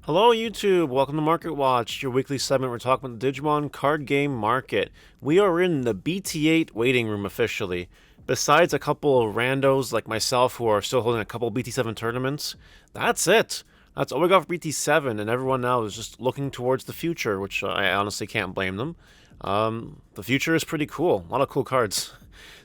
Hello YouTube, welcome to Market Watch, your weekly segment where we're talking about the Digimon card game market. We are in the BT8 waiting room officially. Besides a couple of randos like myself who are still holding a couple BT7 tournaments, that's it. That's all we got for BT7, and everyone now is just looking towards the future, which I honestly can't blame them. The future is pretty cool, a lot of cool cards.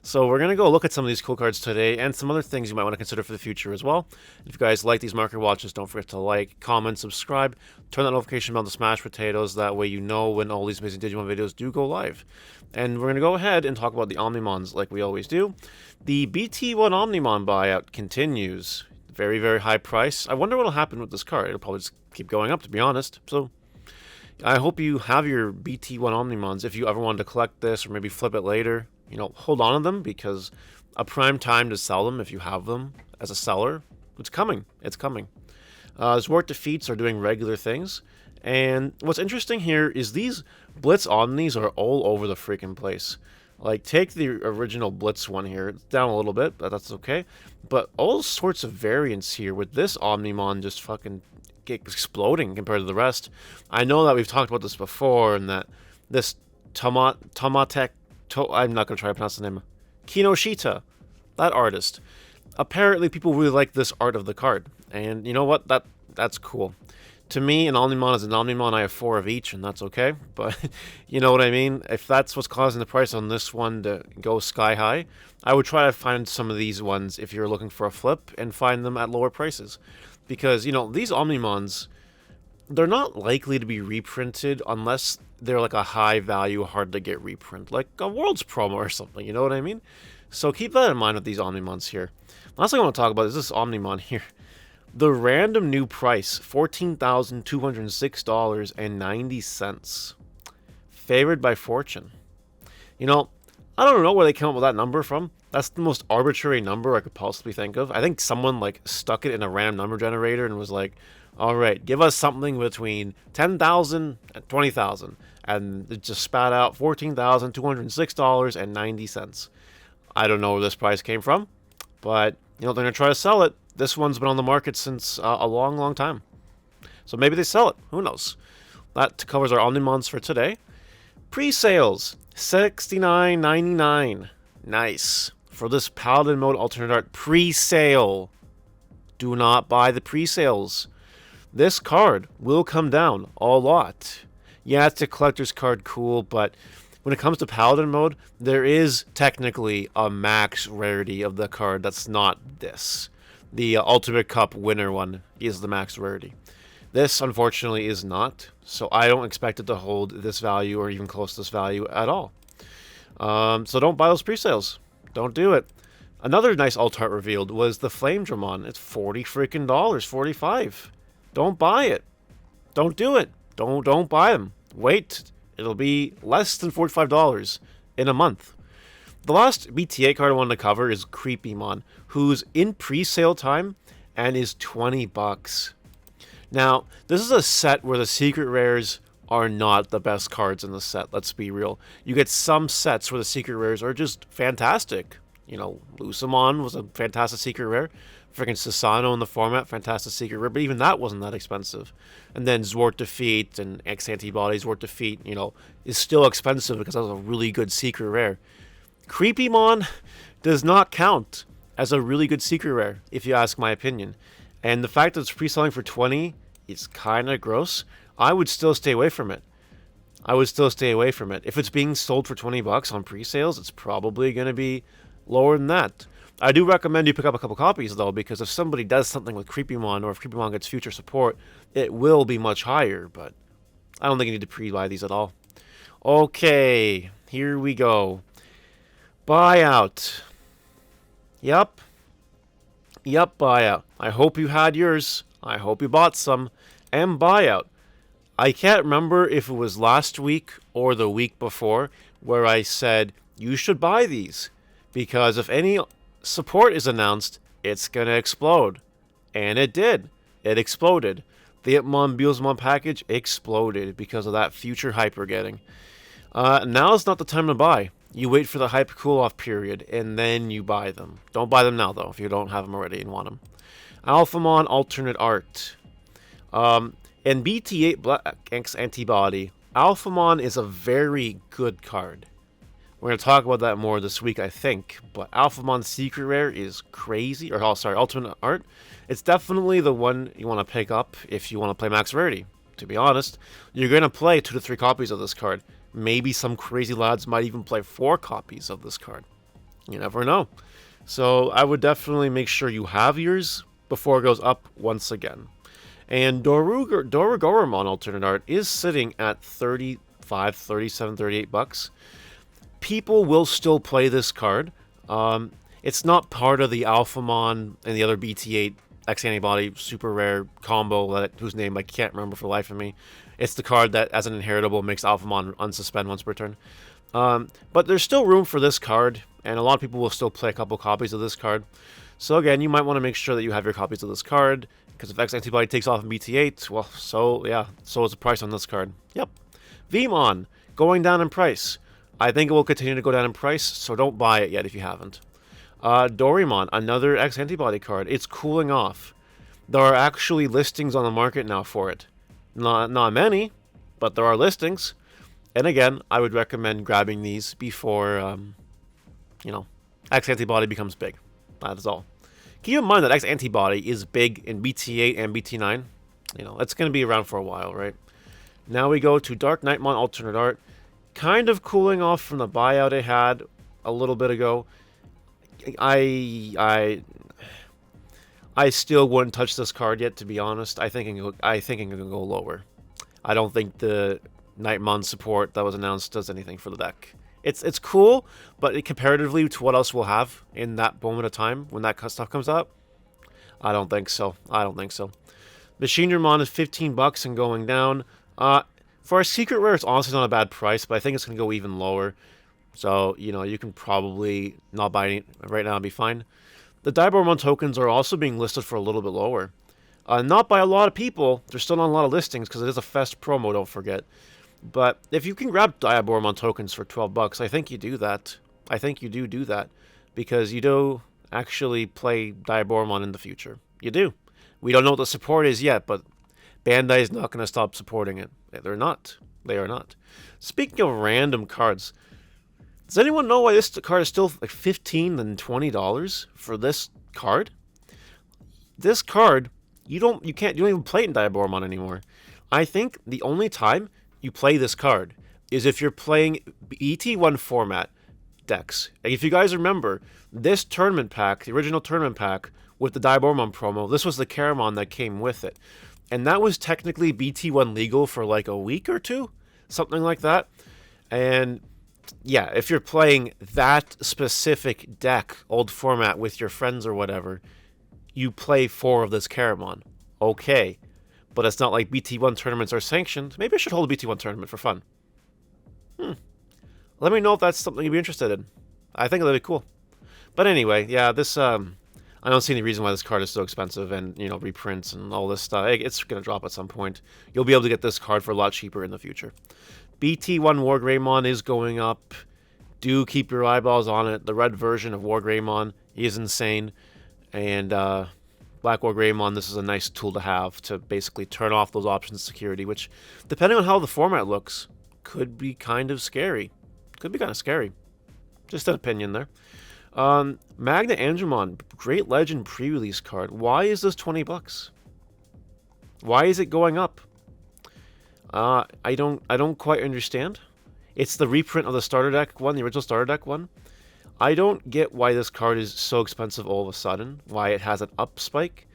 So we're going to go look at some of these cool cards today and some other things you might want to consider for the future as well. If you guys like these market watches, don't forget to like, comment, subscribe, turn that notification bell to smash potatoes. That way you know when all these amazing Digimon videos do go live. And we're going to go ahead and talk about the Omnimons like we always do. The BT1 Omnimon buyout continues. Very, very high price. I wonder what will happen with this card. It'll probably just keep going up, to be honest. So I hope you have your BT1 Omnimons if you ever wanted to collect this or maybe flip it later. Hold on to them because a prime time to sell them if you have them as a seller. It's coming. It's coming. Zwart defeats are doing regular things. And what's interesting here is these Blitz Omnis are all over the freaking place. Like, take the original Blitz one here. It's down a little bit, but that's okay. But all sorts of variants here with this Omnimon just fucking exploding compared to the rest. I know that we've talked about this before and that this Tomatek I'm not going to try to pronounce the name. Kinoshita, that artist. Apparently, people really like this art of the card. And you know what? That's cool. To me, an Omnimon is an Omnimon. I have 4 of each, and that's okay. But you know what I mean? If that's what's causing the price on this one to go sky high, I would try to find some of these ones if you're looking for a flip and find them at lower prices. Because, these Omnimons, they're not likely to be reprinted unless they're like a high value, hard to get reprint, like a World's promo or something, you know what I mean? So keep that in mind with these Omnimons here. Last thing I want to talk about is this Omnimon here. The random new price, $14,206.90. Favored by Fortune. I don't know where they came up with that number from. That's the most arbitrary number I could possibly think of. I think someone stuck it in a random number generator and was like, all right, give us something between 10,000 and 20,000. And it just spat out $14,206.90. I don't know where this price came from, but, they're going to try to sell it. This one's been on the market since a long, long time. So maybe they sell it. Who knows? That covers our Omnimons for today. Pre-sales, $69.99. Nice. For this Paladin mode alternate art pre-sale. Do not buy the pre-sales. This card will come down a lot. Yeah, it's a collector's card, cool, but when it comes to Paladin mode, there is technically a max rarity of the card that's not this. The Ultimate Cup winner one is the max rarity. This, unfortunately, is not, so I don't expect it to hold this value or even close to this value at all. So don't buy those pre-sales. Don't do it. Another nice alt art revealed was the Flame Dramon. It's $40 freaking dollars, $45. Don't buy it. Don't do it. Don't buy them. Wait. It'll be less than $45 in a month. The last BT8 card I wanted to cover is Creepymon, who's in pre-sale time and is $20. Now, this is a set where the secret rares are not the best cards in the set, let's be real. You get some sets where the secret rares are just fantastic. Lucamon was a fantastic secret rare. Freaking Sasano in the format, fantastic secret rare, but even that wasn't that expensive. And then Zwart Defeat and X-antibody Zwart Defeat, is still expensive because that was a really good secret rare. Creepymon does not count as a really good secret rare, if you ask my opinion. And the fact that it's pre-selling for $20 is kind of gross. I would still stay away from it. If it's being sold for $20 on pre-sales, it's probably going to be lower than that. I do recommend you pick up a couple copies, though, because if somebody does something with Creepymon, or if Creepymon gets future support, it will be much higher, but I don't think you need to pre-buy these at all. Okay, here we go. Buyout. Yep, buyout. I hope you had yours. I hope you bought some. And buyout. I can't remember if it was last week or the week before where I said you should buy these, because if any support is announced, it's going to explode. And it did. It exploded. The Hitmon Beelzemon package exploded because of that future hype we're getting. Now's not the time to buy. You wait for the hype cool-off period, and then you buy them. Don't buy them now, though, if you don't have them already and want them. Alphamon alternate art. In BT8 Black X-antibody, Alphamon is a very good card. We're going to talk about that more this week, I think. But Alphamon's Secret Rare is crazy. Or, oh, sorry, Ultimate Art. It's definitely the one you want to pick up if you want to play Max Rarity. To be honest, you're going to play 2 to 3 copies of this card. Maybe some crazy lads might even play 4 copies of this card. You never know. So I would definitely make sure you have yours before it goes up once again. And Doruger Doragorum on Alternate Art is sitting at 35, 37, 38 bucks. People will still play this card. It's not part of the Alphamon and the other BT8 X-antibody super rare combo whose name I can't remember for the life of me. It's the card that, as an inheritable, makes Alphamon unsuspend once per turn. But there's still room for this card, and a lot of people will still play a couple copies of this card. So again, you might want to make sure that you have your copies of this card, because if x-antibody takes off in BT8, well, so is the price on this card. Yep. Vmon, going down in price. I think it will continue to go down in price, so don't buy it yet if you haven't. Doruger, another x-antibody card. It's cooling off. There are actually listings on the market now for it. Not many, but there are listings. And again, I would recommend grabbing these before, X-antibody becomes big. That is all. Keep in mind that X-antibody is big in BT8 and BT9. It's going to be around for a while, right? Now we go to Dark Knightmon Alternate Art. Kind of cooling off from the buyout it had a little bit ago. I still wouldn't touch this card yet, to be honest. I think it can go lower. I don't think the Knightmon support that was announced does anything for the deck. It's cool, but comparatively to what else we'll have in that moment of time when that stuff comes up, I don't think so. Machinermon is 15 bucks and going down. For a secret rare, it's honestly not a bad price, but I think it's going to go even lower. So, you can probably not buy any right now and be fine. The Dramon tokens are also being listed for a little bit lower. Not by a lot of people. There's still not a lot of listings because it is a Fest promo, don't forget. But if you can grab Dramon tokens for 12 bucks, I think you do that. I think you do that. Because you do actually play Dramon in the future. You do. We don't know what the support is yet, but Bandai is not going to stop supporting it. They're not. They are not. Speaking of random cards, does anyone know why this card is still like $15 and $20 for this card? This card, you don't even play it in Dramon anymore. I think the only time you play this card is if you're playing Bt1 format decks. And if you guys remember, this tournament pack, the original tournament pack with the Dramon promo, this was the Caramon that came with it. And that was technically BT1 legal for like a week or two, something like that. And yeah, if you're playing that specific deck, old format with your friends or whatever, you play 4 of this Caramon. Okay. But it's not like BT1 tournaments are sanctioned. Maybe I should hold a BT1 tournament for fun. Let me know if that's something you'd be interested in. I think that'd be cool. But anyway, yeah, this I don't see any reason why this card is so expensive and, reprints and all this stuff. It's going to drop at some point. You'll be able to get this card for a lot cheaper in the future. Bt1 Wargreymon is going up. Do keep your eyeballs on it. The red version of Wargreymon is insane. And Black Wargreymon, this is a nice tool to have to basically turn off those options security, which, depending on how the format looks, could be kind of scary. Just an opinion there. Magna Angelmon, Great Legend pre-release card. Why is this 20 bucks? Why is it going up? I don't quite understand. It's the reprint of the starter deck one, the original starter deck one. I don't get why this card is so expensive all of a sudden, why it has an up spike.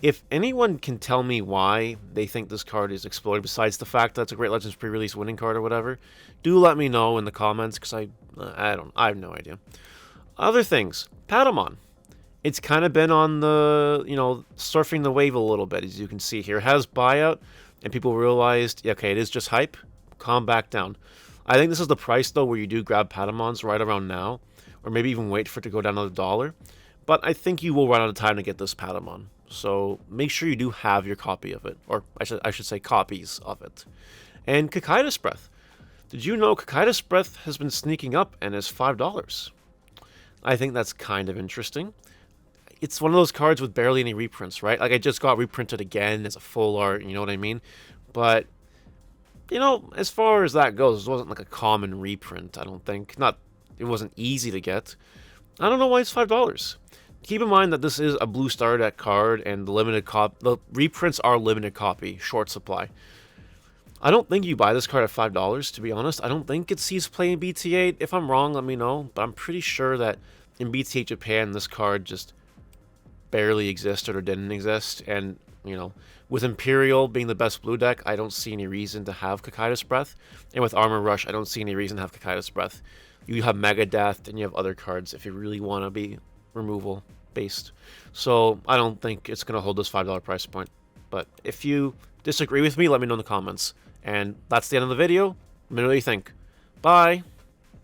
If anyone can tell me why they think this card is exploded, besides the fact that it's a Great Legends pre-release winning card or whatever, do let me know in the comments, because I have no idea. Other things, Paddlemon. It's kind of been on the, surfing the wave a little bit, as you can see here. It has buyout, and people realized, okay, it is just hype. Calm back down. I think this is the price, though, where you do grab Paddlemons right around now, or maybe even wait for it to go down to $1. But I think you will run out of time to get this Paddlemon. So make sure you do have your copy of it, or I should say copies of it. And Kikaitis Breath. Did you know Kikaitis Breath has been sneaking up and is $5? I think that's kind of interesting. it's one of those cards with barely any reprints, right? Like, I just got reprinted again as a full art, you know what I mean? But, you know, as far as that goes, it wasn't like a common reprint, I don't think. It wasn't easy to get. I don't know why it's $5. Keep in mind that this is a blue star deck card, and the reprints are limited copy, short supply. I don't think you buy this card at $5, to be honest. I don't think it sees play in BT8. If I'm wrong, let me know. But I'm pretty sure that in BT8 Japan, this card just barely existed or didn't exist. And, you know, with Imperial being the best blue deck, I don't see any reason to have Kakaito's Breath. And with Armor Rush, I don't see any reason to have Kakaito's Breath. You have Mega Death, and you have other cards if you really want to be removal based. So I don't think it's going to hold this $5 price point. But if you disagree with me, let me know in the comments. And that's the end of the video. Let me know what you think. Bye!